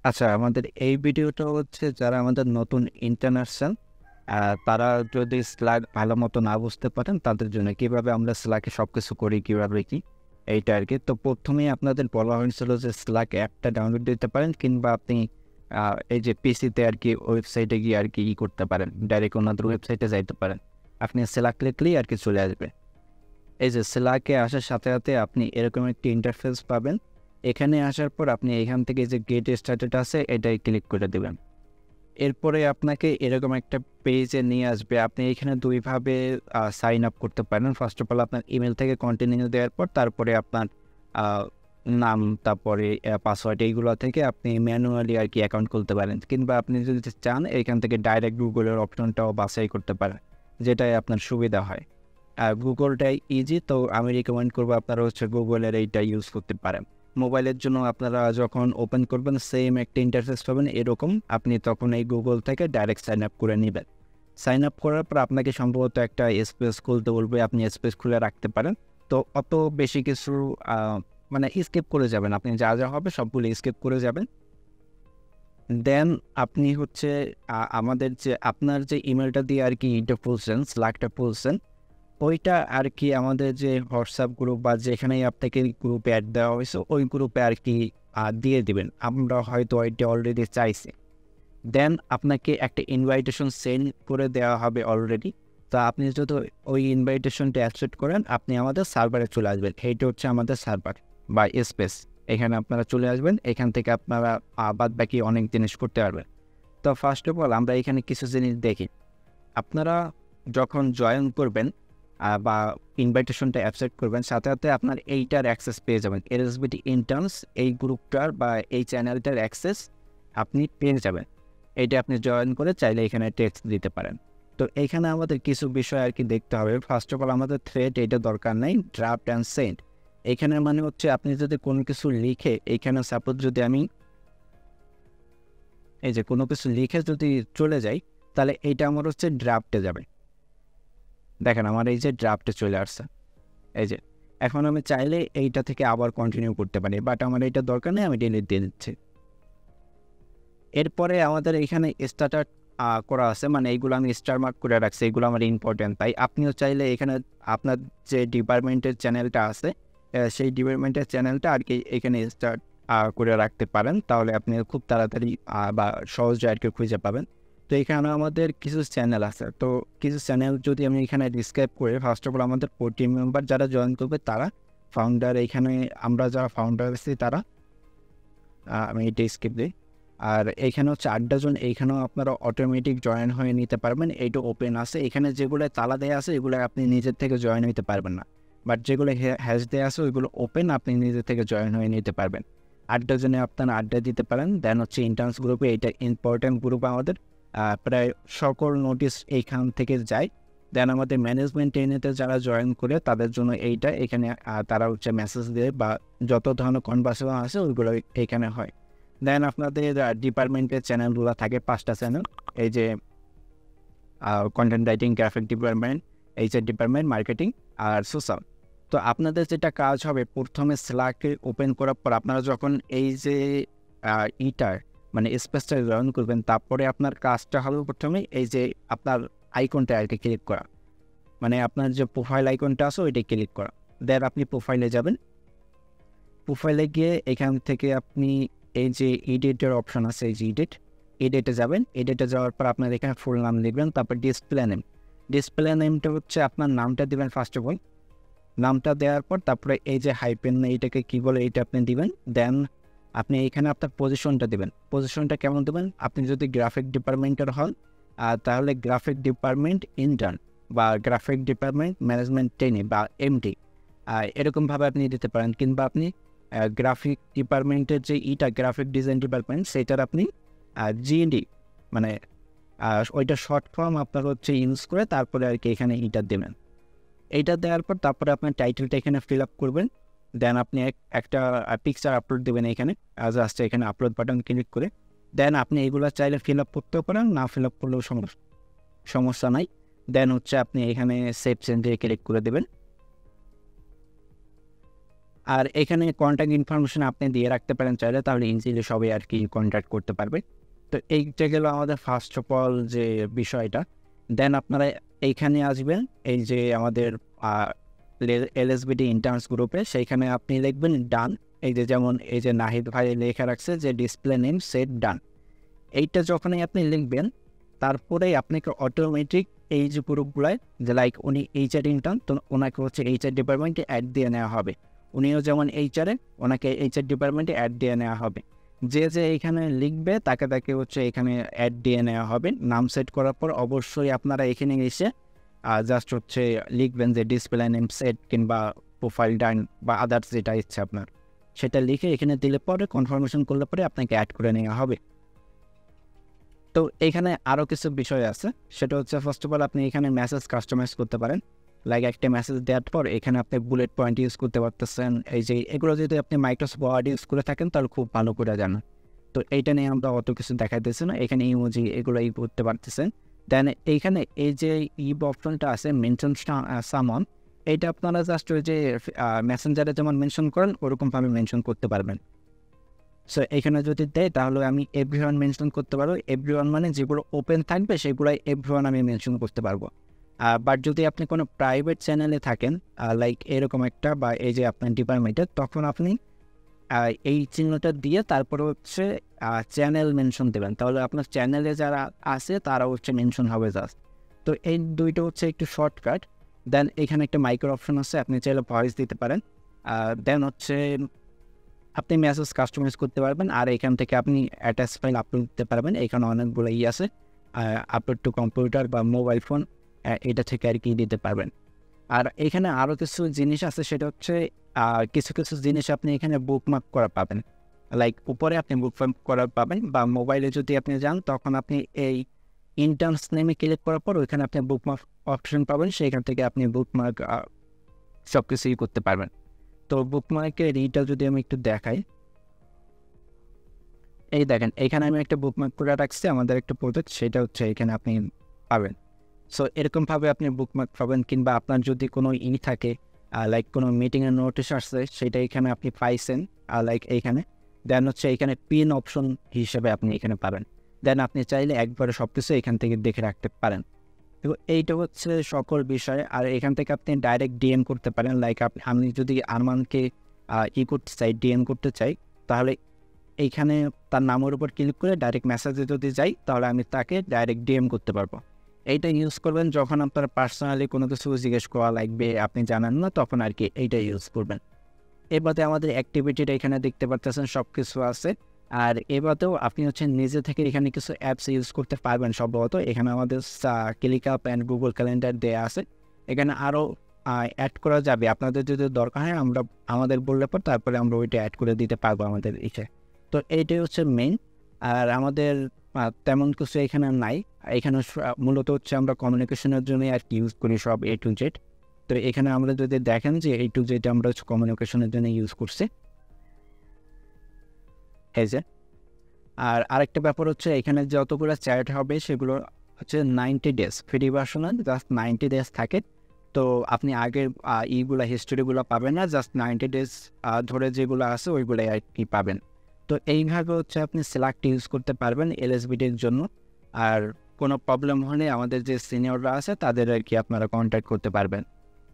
আচ্ছা, আমাদের এই ভিডিওটা হচ্ছে যারা আমাদের নতুন ইন্টারন্যাশনাল তারা যদি স্ল্যাগ ভালো মতো না বুঝতে পারেন তাদের জন্য কিভাবে আমরা স্ল্যাকে সবকিছু করি কিভাবে কি এইটা আর কি। তো প্রথমেই আপনাদের বলা হয়েছিল যে স্ল্যাক অ্যাপটা ডাউনলোড দিতে পারেন কিংবা আপনি এই যে পিসিতে আর কি ওয়েবসাইটে গিয়ে আর কি করতে পারেন, ডাইরেক্ট ওনাদের ওয়েবসাইটে যাইতে পারেন। আপনি স্ল্যাক লিখলেই আর কি চলে আসবে। এই যে স্ল্যাকে আসার সাথে সাথে আপনি এরকম একটি ইন্টারফেস পাবেন। এখানে আসার পর আপনি এখান থেকে যে গেট স্টার্টেড আছে এটাই ক্লিক করে দেবেন। এরপরে আপনাকে এরকম একটা পেজে নিয়ে আসবে। আপনি এখানে দুইভাবে সাইন আপ করতে পারেন। ফার্স্ট অফ অল আপনার ইমেল থেকে কন্টিনিউ দেওয়ার পর তারপরে আপনার নাম, তারপরে পাসওয়ার্ড, এইগুলো থেকে আপনি ম্যানুয়ালি আর কি অ্যাকাউন্ট খুলতে পারেন, কিংবা আপনি যদি চান এখান থেকে ডাইরেক্ট গুগলের অপশনটাও বাছাই করতে পারেন, যেটাই আপনার সুবিধা হয়। আর গুগলটাই ইজি, তো আমি রিকমেন্ড করবো আপনারা হচ্ছে গুগলের এইটা ইউজ করতে পারেন। মোবাইলের জন্য আপনারা যখন ওপেন করবেন সেম একটা ইন্টারফেস পাবেন এরকম, আপনি তখন এই গুগল থেকে ডাইরেক্ট সাইন আপ করে নেবেন। সাইন আপ করার পর আপনাকে সম্ভবত একটা স্পেস খুলতে বলবে, আপনি স্পেস খুলে রাখতে পারেন। তো অত বেশি কিছু মানে স্কিপ করে যাবেন, আপনি যা যা হবে সবগুলো স্কিপ করে যাবেন। দেন আপনি হচ্ছে আমাদের যে আপনার যে ইমেলটা দিয়ে আর কি এটা খুলছেন, স্ল্যাকটা খুলছেন, ওইটা আর কি আমাদের যে হোয়াটসঅ্যাপ গ্রুপ বা যেখানেই আপনাকে গ্রুপে অ্যাড দেওয়া হয়েছে ওই গ্রুপে আর কি দিয়ে দিবেন। আমরা হয়তো ওইটা অলরেডি চাইছি। দেন আপনাকে একটা ইনভাইটেশন সেন্ড করে দেওয়া হবে অলরেডি। তো আপনি যদি ওই ইনভাইটেশনটা অ্যাকসেপ্ট করেন আপনি আমাদের সার্ভারে চলে আসবেন। এইটা হচ্ছে আমাদের সার্ভার বা স্পেস। এখানে আপনারা চলে আসবেন, এখান থেকে আপনারা বাদ বাকি অনেক জিনিস করতে পারবেন। তো ফার্স্ট অফ অল আমরা এখানে কিছু জিনিস দেখি। আপনারা যখন জয়েন করবেন বা ইনভাইটেশনটা অ্যাকসেপ্ট করবেন, সাথে সাথে আপনার এইটার অ্যাক্সেস পেয়ে যাবেন। এলএসবিটি ইন্টার্নস এই গ্রুপটার বা এই চ্যানেলটার অ্যাক্সেস আপনি পেয়ে যাবেন। এইটা আপনি জয়েন করে চাইলে এখানে টেক্সট দিতে পারেন। তো এইখানে আমাদের কিছু বিষয় আর কি দেখতে হবে। ফার্স্ট অফ অল আমাদের থ্রেড এটা দরকার নেই, ড্রাফট অ্যান্ড সেন্ড। এখানে মানে হচ্ছে আপনি যদি কোনো কিছু লিখে, এইখানে সাপোজ যদি আমি এই যে কোনো কিছু লিখে যদি চলে যাই, তাহলে এইটা আমার হচ্ছে ড্রাফটে যাবে। দেখেন আমার এই যে ড্রাফটে চলে আসছে। এই যে এখন আমি চাইলে এইটা থেকে আবার কন্টিনিউ করতে পারি, বাট আমার এইটা দরকার নেই, আমি ডিলিট দিয়ে দিচ্ছি। এরপরে আমাদের এখানে স্টার্টার করা আছে, মানে এইগুলো আমি স্টার মার্ক করে রাখছি, এইগুলো আমার ইম্পর্টেন্ট। তাই আপনিও চাইলে এখানে আপনার যে ডিপার্টমেন্টের চ্যানেলটা আছে সেই ডিপার্টমেন্টের চ্যানেলটা আর কি এখানে স্টার্ট করে রাখতে পারেন। তাহলে আপনি খুব তাড়াতাড়ি বা সহজে আর কি খুঁজে পাবেন। তো এখানে আমাদের কিছু চ্যানেল আছে। তো কিছু চ্যানেল যদি আমি এখানে ডিসক্রাইব করি, ফার্স্ট অফ অল আমাদের টিম মেম্বার যারা জয়েন করবে তারা, ফাউন্ডার, এখানে আমরা যারা ফাউন্ডার আছি তারা, আমি এটা স্কিপ দিই। আর এইখানে হচ্ছে 8 জন, এইখানেও আপনারা অটোমেটিক জয়েন হয়ে নিতে পারবেন। এইটা ওপেন আছে। এখানে যেগুলো তালা দেওয়া আছে এগুলো আপনি নিজের থেকে জয়েন হইতে পারবেন না, বাট যেগুলো হ্যাশ দেওয়া আছে ওইগুলো ওপেন, আপনি নিজের থেকে জয়েন হয়ে নিতে পারবেন। 8 জনে আপনারা আড্ডা দিতে পারেন। দেন হচ্ছে ইন্টার্নস গ্রুপে, এইটা ইম্পর্টেন্ট গ্রুপ আমাদের, প্রায় সকল নোটিশ এইখান থেকে যায়। দেন আমাদের ম্যানেজমেন্ট ট্রেনেতে যারা জয়েন করে তাদের জন্য এইটা এখানে তারা হচ্ছে মেসেজ দেয় বা যত ধরনের কনভার্সেশন আছে ওইগুলো এইখানে হয়। দেন আপনাদের ডিপার্টমেন্টের চ্যানেলগুলো থাকে 5টা চ্যানেল। এই যে content writing, graphic department, HR department, marketing আর সোশ্যাল। তো আপনাদের যেটা কাজ হবে, প্রথমে স্ল্যাকে ওপেন করার পর আপনারা যখন এই যে ইটার মানে স্পেসটা জয়েন করবেন, তারপরে আপনার কাজটা হবে প্রথমে এই যে আপনার আইকনটা আর কি ক্লিক করা, মানে আপনার যে প্রোফাইল আইকনটা আছে ওইটা ক্লিক করা। দেন আপনি প্রোফাইলে যাবেন। প্রোফাইলে গিয়ে এখান থেকে আপনি এই যে এডিটের অপশন আছে, এই যে এডিটে যাবেন। এডিটে যাওয়ার পর আপনার এখানে ফুল নাম লিখবেন, তারপর ডিসপ্লে নেম। ডিসপ্লে নেমটা হচ্ছে আপনার নামটা দিবেন ফার্স্ট অফ অল। নামটা দেওয়ার পর তারপরে এই যে হাইপেন, এইটাকে কী বলে এইটা আপনি দিবেন। দেন আপনি এখানে আপনার পজিশনটা দেবেন। পজিশনটা কেমন দেবেন, আপনি যদি গ্রাফিক ডিপার্টমেন্টের হন তাহলে গ্রাফিক ডিপার্টমেন্ট ইন্টার্ন বা গ্রাফিক ডিপার্টমেন্ট ম্যানেজমেন্ট ট্রেনি বা এমটি, এরকমভাবে আপনি দিতে পারেন। কিংবা আপনি গ্রাফিক ডিপার্টমেন্টের যে গ্রাফিক ডিজাইন ডিপার্টমেন্ট, সেইটার আপনি জিএনডি মানে ওইটা শর্ট ফর্ম আপনার হচ্ছে ইউজ করে তারপরে আর কি এখানে দেবেন। এইটা দেওয়ার পর তারপরে আপনার টাইটেলটা এখানে ফিল আপ করবেন। দেন আপনি একটা পিকচার আপলোড দেবেন এখানে, জাস্ট এখানে আপলোড বাটন ক্লিক করে। দেন আপনি এগুলো চাইলে ফিল আপ করতেও পারেন, না ফিল আপ করলেও সমস্যা নাই। দেন হচ্ছে আপনি এখানে সেভ চেঞ্জে ক্লিক করে দেবেন। আর এখানে কন্ট্যাক্ট ইনফরমেশন আপনি দিয়ে রাখতে পারেন চাইলে, তাহলে ইজিলি সবাই আর কি কন্ট্যাক্ট করতে পারবে। তো এইটা গেল আমাদের ফার্স্ট অফ অল যে বিষয়টা। দেন আপনারা এইখানে আসবেন, এই যে আমাদের এলএসবিডি ইন্টার্নস গ্রুপে, সেইখানে আপনি লিখবেন ডান। এই যে যেমন এই যে নাহিদ ভাই লেখা রাখছে যে ডিসপ্লে নেম সেট ডান, এইটা যখনই আপনি লিখবেন তারপরেই আপনাকে অটোমেটিক এই যে গ্রুপগুলায় যে লাইক উনি এইচআর ইন্টার্ন, তো ওনাকে হচ্ছে এইচআর ডিপার্টমেন্টে অ্যাড দিয়ে নেওয়া হবে। উনিও যেমন এইচআরে, ওনাকে এইচআর ডিপার্টমেন্টে অ্যাড দিয়ে নেওয়া হবে। যে যে এইখানে লিখবে তাকে তাকে হচ্ছে এখানে অ্যাড দিয়ে নেওয়া হবে। নাম সেট করার পর অবশ্যই আপনারা এখানে এসে জাস্ট হচ্ছে লিখবেন যে ডিসপ্লে নেম সেট কিংবা প্রোফাইল ডান বা আদার্স যেটা ইচ্ছে আপনার, সেটা লিখে এখানে দিলে পরে কনফার্মেশন করলে পরে আপনাকে অ্যাড করে নেওয়া হবে। তো এখানে আরও কিছু বিষয় আছে, সেটা হচ্ছে ফার্স্ট অফ অল আপনি এখানে মেসেজ কাস্টমাইজ করতে পারেন। লাইক একটা মেসেজ দেওয়ার পর এখানে আপনি বুলেট পয়েন্ট ইউজ করতে পারতেছেন। এই যে এগুলো যদি আপনি মাইক্রোসফট ওয়ার্ড ইউজ করে থাকেন তাহলে খুব ভালো করে জানেন। তো এইটা নিয়ে আমরা অত কিছু দেখাইতেছি না, এখানে ইমোজি এগুলো করতে পারতেছেন। দেন এইখানে এই যে অপশনটা আছে মেনশন সামন, এইটা আপনারা জাস্ট ওই যে মেসেঞ্জারে যেমন মেনশন করেন ওরকমভাবে মেনশন করতে পারবেন। সো এখানে যদি দেয় তাহলে আমি এভরিওয়ান মেনশন করতে পারবো। এভরিওয়ান মানে যেগুলো ওপেন থাকবে সেগুলোই এভরিওয়ান আমি মেনশন করতে পারবো। বাট যদি আপনি কোনো প্রাইভেট চ্যানেলে থাকেন লাইক এরকম একটা বা এই যে আপনার ডিপার্টমেন্টের, তখন আপনি এই চিহ্নটা দিয়ে তারপরে হচ্ছে চ্যানেল মেনশন দেবেন, তাহলে আপনার চ্যানেলে যারা আছে তারা হচ্ছে মেনশন হবে জাস্ট। তো এই দুইটা হচ্ছে একটু শর্টকাট। দেন এখানে একটা মাইক্রো অপশন আছে, আপনি চাইলে ভয়েস দিতে পারেন। দেন হচ্ছে আপনি মেসেজ কাস্টমাইজ করতে পারবেন, আর এখান থেকে আপনি অ্যাটাচ ফাইল আপলোড দিতে পারবেন। এখানে অনেকগুলো আছে, আপলোড টু কম্পিউটার বা মোবাইল ফোন, এটা থেকে আর কি দিতে পারবেন। আর এখানে আরও কিছু জিনিস আছে, সেটা হচ্ছে কিছু কিছু জিনিস আপনি এখানে বুকমার্ক করা পাবেন। লাইক উপরে আপনি বুকমার্ক করা পাবেন, বা মোবাইলে যদি আপনি যান তখন আপনি এই ইন্টার্নস নেমে ক্লিক করার পর ওইখানে আপনি বুকমার্ক অপশন পাবেন, সেখান থেকে আপনি বুকমার্ক সব কিছুই করতে পারবেন। তো বুকমার্কের এইটা যদি আমি একটু দেখাই, এই দেখেন এখানে আমি একটা বুকমার্ক করে রাখছি আমাদের একটা প্রজেক্ট, সেটা হচ্ছে এখানে আপনি পাবেন। সো এরকমভাবে আপনি বুকমার্ক পাবেন, কিংবা আপনার যদি কোনো থাকে লাইক কোনো মিটিংয়ের নোটিশ আসছে সেটা এখানে আপনি পাইছেন লাইক এইখানে, দেন হচ্ছে এখানে পিন অপশন হিসেবে আপনি এখানে পাবেন। দেন আপনি চাইলে একবারে সব কিছু এখান থেকে দেখে রাখতে পারেন। তো এইটা হচ্ছে সকল বিষয়। আর এখান থেকে আপনি ডাইরেক্ট ডিএম করতে পারেন। লাইক আমি যদি আরমানকে করতে চাই, ডিএম করতে চাই, তাহলে এইখানে তার নামের উপর ক্লিক করে ডাইরেক্ট মেসেজে যদি যাই তাহলে আমি তাকে ডাইরেক্ট ডিএম করতে পারবো। এইটা ইউজ করবেন যখন আপনার পার্সোনালি কোনো কিছু জিজ্ঞেস করা লাগবে, আপনি জানেন না, তখন আর কি এইটা ইউজ করবেন। এবারে আমাদের অ্যাক্টিভিটিটা এখানে দেখতে পারতেছেন সব কিছু আছে। আর এবারেও আপনি হচ্ছে নিজে থেকে এখানে কিছু অ্যাপস ইউজ করতে পারবেন সম্ভবত। এখানে আমাদের ক্লিকআপ অ্যান্ড গুগল ক্যালেন্ডার দেওয়া আছে, এখানে আরও অ্যাড করা যাবে। আপনাদের যদি দরকার হয় আমরা আমাদের বললে পর তারপরে আমরা ওইটা অ্যাড করে দিতে পারবো আমাদের ইচ্ছে। তো এইটাই হচ্ছে মেইন। আর আমাদের তেমন কিছু এখানে নাই। এখানে মূলত হচ্ছে আমরা কমিউনিকেশনের জন্য আর কি ইউজ করি সব A to Z। তো এখানে আমরা যদি দেখেন যে A to Z আমরা হচ্ছে কমিউনিকেশনের জন্য ইউজ করছি এই যে। আর আরেকটা ব্যাপার হচ্ছে এখানে যতগুলো চ্যাট হবে সেগুলো হচ্ছে 90 ডেজ ফ্রি ভার্সনাল, জাস্ট 90 ডেজ থাকে। তো আপনি আগের ইগুলা হিস্টোরিগুলো পাবেন না, জাস্ট 90 ডেজ ধরে যেগুলো আছে ওইগুলোই আর কি পাবেন। তো এইভাবে হচ্ছে আপনি সিলেক্ট ইউজ করতে পারবেন এলএসবিটির জন্য। আর কোনো প্রবলেম হলে আমাদের যে সিনিয়ররা আছে তাদের আর কি আপনারা কন্ট্যাক্ট করতে পারবেন।